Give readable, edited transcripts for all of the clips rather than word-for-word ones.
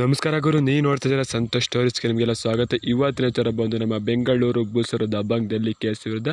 ನಮಸ್ಕಾರ ಗುರು, ನೀವು ನೋಡ್ತಾ ಇದ್ದೀರಾ ಸಂತೋಷ್ ಸ್ಟೋರೀಸ್ಗೆ ನಿಮಗೆಲ್ಲ ಸ್ವಾಗತ. ಇವತ್ತಿನ ವಿಚಾರ ಬಂದು ನಮ್ಮ ಬೆಂಗಳೂರು ಬುಲ್ಸರು ದಬಾಂಗ್ ಡೆಲ್ಲಿ ಕೇಸ್ ವಿರುದ್ಧ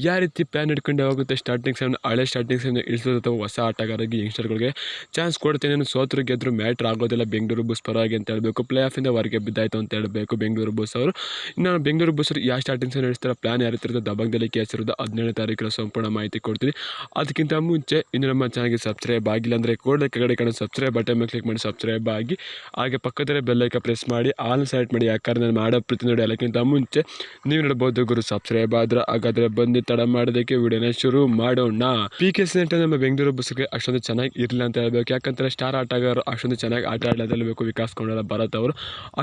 ಯಾವ ರೀತಿ ಪ್ಲಾನ್ ಹಿಡ್ಕೊಂಡು ಹೋಗುತ್ತೆ. ಸ್ಟಾರ್ಟಿಂಗ್ ಸೆವೆನ್ ಹಳೆ ಸ್ಟಾರ್ಟಿಂಗ್ ಸೆವೆನ್ ಇಳಿಸೋದು ಅಥವಾ ಹೊಸ ಆಟಗಾರರಿಗೆ ಯಂಗ್ಸ್ಟರ್ಗಳಿಗೆ ಚಾನ್ಸ್ ಕೊಡ್ತೇನೆ. ಸೋತರು ಗೆದ್ರು ಮ್ಯಾಟ್ರ್ ಆಗೋದಿಲ್ಲ ಬೆಂಗಳೂರು ಬುಲ್ಸ್ ಪರವಾಗಿ ಅಂತ ಹೇಳಬೇಕು. ಪ್ಲೇ ಆಫಿಂದ ಹೊರಗೆ ಬಿದ್ದಾಯಿತು ಅಂತ ಹೇಳಬೇಕು ಬೆಂಗಳೂರು ಬುಲ್ಸ್ ಅವರು. ಇನ್ನು ಬೆಂಗಳೂರು ಬುಲ್ಸರು ಯಾವ ಸ್ಟಾರ್ಟಿಂಗ್ ಸೆವೆನ್ ಇಳಿಸ್ತಾರೆ, ಪ್ಲಾನ್ ಯಾವ ರೀತಿ ಇರುತ್ತೆ, ದಬಾಂಗ್ ಡೆಲ್ಲಿ ಕೇಸ್ ವಿರುದ್ಧ 17ನೇ ತಾರೀಕು ಸಂಪೂರ್ಣ ಮಾಹಿತಿ ಕೊಡ್ತೀನಿ. ಅದಕ್ಕಿಂತ ಮುಂಚೆ ಇನ್ನು ನಮ್ಮ ಚಾನಲ್ಗೆ ಸಬ್ಸ್ಕ್ರೈಬ್ ಆಗಿಲ್ಲ ಅಂದರೆ ಕೂಡಲೇ ಕೆಳಗಡೆ ಕಾಣೋ ಸಬ್ಸ್ಕ್ರೈಬ್ ಬಟನ್ ಮೇಲೆ ಕ್ಲಿಕ್ ಮಾಡಿ ಸಬ್ಸ್ಕ್ರೈಬ್ ಆಗಿ, ಹಾಗೆ ಪಕ್ಕದಲ್ಲೇ ಬೆಲ್ ಐಕಾನ್ ಪ್ರೆಸ್ ಮಾಡಿ ಆಲ್ ಸೆಲೆಕ್ಟ್ ಮಾಡಿ. ಯಾಕಂದ್ರೆ ನಾನು ಮಾಡೋ ಪ್ರತಿ ನೋಡಿ ಎಲ್ಲಕ್ಕಿಂತ ಮುಂಚೆ ನೀವು ನೋಡಬಹುದು ಗುರು. ಸಬ್ಸ್ಕ್ರೈಬ್ ಆದ್ರೆ ಹಾಗಾದ್ರೆ ಬಂದು ತಡ ಮಾಡೋದಕ್ಕೆ ವಿಡಿಯೋನ ಶುರು ಮಾಡೋಣ. PK ನಮ್ಮ ಬೆಂಗಳೂರು ಬುಲ್ಸ್ಗೆ ಅಷ್ಟೊಂದು ಚೆನ್ನಾಗಿ ಇರಲಿಲ್ಲ ಅಂತ ಹೇಳ್ಬೇಕು. ಯಾಕಂದ್ರೆ ಸ್ಟಾರ್ ಆಟಗಾರರು ಅಷ್ಟೊಂದು ಚೆನ್ನಾಗಿ ಆಟ ಆಡಲ್ಲ ಅಂತ ಹೇಳ್ಬೇಕು. ವಿಕಾಸ್ ಕೊಂಡಲ ಭರತ್ ಅವರು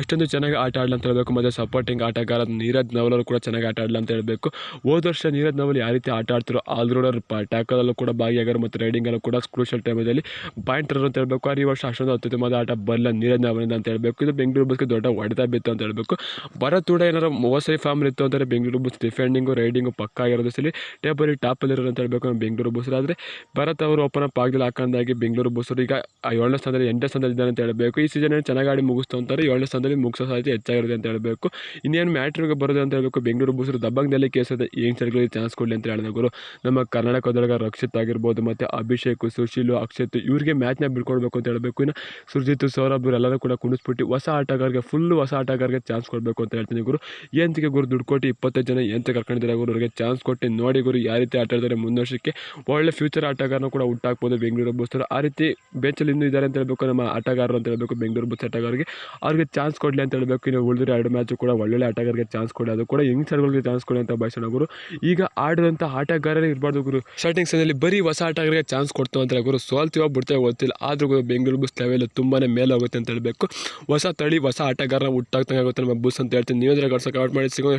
ಅಷ್ಟೊಂದು ಚೆನ್ನಾಗಿ ಆಟ ಆಡಲ್ಲ ಅಂತ ಹೇಳ್ಬೇಕು. ಮತ್ತೆ ಸಪೋರ್ಟಿಂಗ್ ಆಟಗಾರ ನೀರಜ್ ನವಲ್ ಅವರು ಕೂಡ ಚೆನ್ನಾಗಿ ಆಟ ಆಡಲ್ಲ ಅಂತ ಹೇಳ್ಬೇಕು. ಹೋದ ವರ್ಷ ನೀರಜ್ ನವಲ್ ಯಾವ ರೀತಿ ಆಟ ಆಡ್ತಿರೋ ಆಲ್ರೌಂಡರ್, ಟ್ಯಾಕಲಲ್ಲೂ ಕೂಡ ಭಾಗಿಯಾಗರು ಮತ್ತು ರೈಡಿಂಗಲ್ಲೂ ಕೂಡ ಕ್ರೂಷಿಯಲ್ ಟೈಮಲ್ಲಿ ಪಾಯಿಂಟರ್ ಅಂತ ಹೇಳ್ಬೇಕು. ಈ ವರ್ಷ ಅಷ್ಟೊಂದು ಅತ್ಯುತ್ತಮವಾದ ಆಟ ಬರಲ್ಲ ನೀರಜ್ ನವಲಿಂದ ಅಂತ ಹೇಳ್ಬೇಕು. ಇದು ಬೆಂಗಳೂರು ಬುಲ್ಸ್ಗೆ ದೊಡ್ಡ ಹೊಡೆತ ಬಿತ್ತು ಅಂತ ಹೇಳ್ಬೇಕು. ಭರತ್ ಕೂಡ ಏನಾರು ಮೋಸೈ ಫಾರ್ಮ್ ಇತ್ತು ಅಂದರೆ ಬೆಂಗಳೂರು ಬುಲ್ಸ್ ಡಿಫೆಂಡಿಂಗು ರೈಡಿಂಗು ಪಕ್ಕ ಆಗಿರೋದು ಸಲಿ ಟೇಬಲ್ ಟಾಪಲ್ಲಿ ಇರೋದು ಅಂತ ಹೇಳ್ಬೇಕು ನಮ್ಮ ಬೆಂಗಳೂರು ಬುಲ್ಸ್. ಆದರೆ ಭರತ್ ಅವರು ಓಪನ್ ಅಪ್ ಆಗಲಿಲ್ಲ. ಹಾಕೊಂಡಾಗಿ ಬೆಂಗಳೂರು ಬುಲ್ಸ್ ಈಗ 7ನೇ ಸ್ಥಾನದಲ್ಲಿ 8ನೇ ಸ್ಥಾನದಲ್ಲಿ ಇದ್ದಾರೆ ಅಂತ ಹೇಳಬೇಕು. ಈ ಸೀಸನ್ ಚೆನ್ನಾಗಿ ಆಡಿ ಮುಗಿಸ್ತು ಅಂತಾರೆ. 7ನೇ ಸ್ಥಾನದಲ್ಲಿ ಮುಗಿಸೋ ಸಾಧ್ಯತೆ ಹೆಚ್ಚಾಗಿರುತ್ತೆ ಅಂತ ಹೇಳಬೇಕು. ಇನ್ನೇನು ಮ್ಯಾಟ್ರಿಗೆ ಬರೋದು ಅಂತ ಹೇಳಬೇಕು. ಬೆಂಗಳೂರು ಬುಲ್ಸ್ ದಬಾಂಗ್ನಲ್ಲಿ ಕೇಸದ ಯಂಗ್ಸ್ಟರ್ಗಳಿಗೆ ಚಾನ್ಸ್ ಕೊಡಲಿ ಅಂತ ಹೇಳಿದ ಗುರು. ನಮ್ಮ ಕರ್ನಾಟಕದೊಳಗ ರಕ್ಷಿತ್ ಆಗಿರ್ಬೋದು, ಮತ್ತು ಅಭಿಷೇಕ್, ಸುಶೀಲು, ಅಕ್ಷತ್ ಇವರಿಗೆ ಮ್ಯಾಚ್ನ ಬಿಟ್ಕೊಡ್ಬೇಕು ಅಂತ ಹೇಳಬೇಕು. ಇನ್ನು ಸುರ್ಜಿತ್, ಸೌರಭ್ ಇವರೆಲ್ಲರೂ ಕೂಡ ಕುಣಿಸ್ಬಿಟ್ಟು ಹೊಸ ಆಟಗಾರರಿಗೆ ಹೊಸ ಆಟಗಾರರಿಗೆ ಚಾನ್ಸ್ ಕೊಡಬೇಕು ಅಂತ ಹೇಳ್ತೀನಿ ಗುರು. ಎಂತಿಗೆ ಗುರು ದುಡ್ಡು ಕೊಟ್ಟು 25 ಜನ ಎಂತ ಕರ್ಕೊಂಡಿದ್ದಾರೆ ಗುರು. ಅವರಿಗೆ ಚಾನ್ಸ್ ಕೊಟ್ಟು ನೋಡಿ ಗುರು ಯಾವ ರೀತಿ ಆಟ ಆಡ್ತಾರೆ. ಮುಂದೆ ವರ್ಷಕ್ಕೆ ಒಳ್ಳೆ ಫ್ಯೂಚರ್ ಆಟಗಾರನ ಕೂಡ ಹುಟ್ಟಾಕ್ಬೋದು ಬೆಂಗಳೂರು ಬುಲ್ಸ್. ಆ ರೀತಿ ಬೆಂಚಲ್ಲಿ ಇನ್ನೂ ಇದ್ದಾರೆ ಅಂತ ಹೇಳಬೇಕು ನಮ್ಮ ಆಟಗಾರರು ಅಂತ ಹೇಳಬೇಕು. ಬೆಂಗಳೂರು ಬುಲ್ಸ್ ಆಟಗಾರರಿಗೆ ಅವ್ರಿಗೆ ಚಾನ್ಸ್ ಕೊಡಲಿ ಅಂತ ಹೇಳಬೇಕು. ಇನ್ನು ಉಳಿದಿರೋ 2 ಮ್ಯಾಚು ಕೂಡ ಒಳ್ಳೊಳ್ಳೆ ಆಟಗಾರರಿಗೆ ಚಾನ್ಸ್ ಕೊಡಿ, ಅದು ಕೂಡ ಯಂಗ್ಸ್ಟರ್ಗಳಿಗೆ ಚಾನ್ಸ್ ಕೊಡಿ ಅಂತ ಬಯಸೋಣ ಗುರು. ಈಗ ಆಡಿದಂಥ ಆಟಗಾರರೇ ಇರಬಾರ್ದು ಗುರು. ಸ್ಟಾರ್ಟಿಂಗ್ ಸೆವೆನ್ನಲ್ಲಿ ಬರೀ ಹೊಸ ಆಟಗಾರರಿಗೆ ಚಾನ್ಸ್ ಕೊಡ್ತು ಅಂತ ಗುರು. ಸೋಲ್ತೀವೋ ಬಿಡ್ತೇವೆ ಗೊತ್ತಿಲ್ಲ, ಆದ್ರೂ ಗುರು ಬೆಂಗಳೂರು ಬುಲ್ಸ್ ಲೆವೆಲ್ ತುಂಬಾ ಮೇಲೆ ಹೋಗುತ್ತೆ ಅಂತ ಹೇಳಬೇಕು. ಹೊಸ ತಳಿ ಹೊಸ ಆಟಗಾರನ ಹುಟ್ಟಾಗ್ತಂಗೆ ಆಗುತ್ತೆ ನಮ್ಮ ಬುಲ್ಸ್ ಅಂತ ಹೇಳ್ತೀನಿ. ನೀವು ಕಮೆಂಟ್ ಮಾಡಿ. ಸಿಗೋಣ.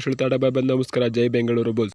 ನಮಸ್ಕಾರ. ಜೈ ಬೆಂಗಳೂರು ಬುಲ್ಸ್.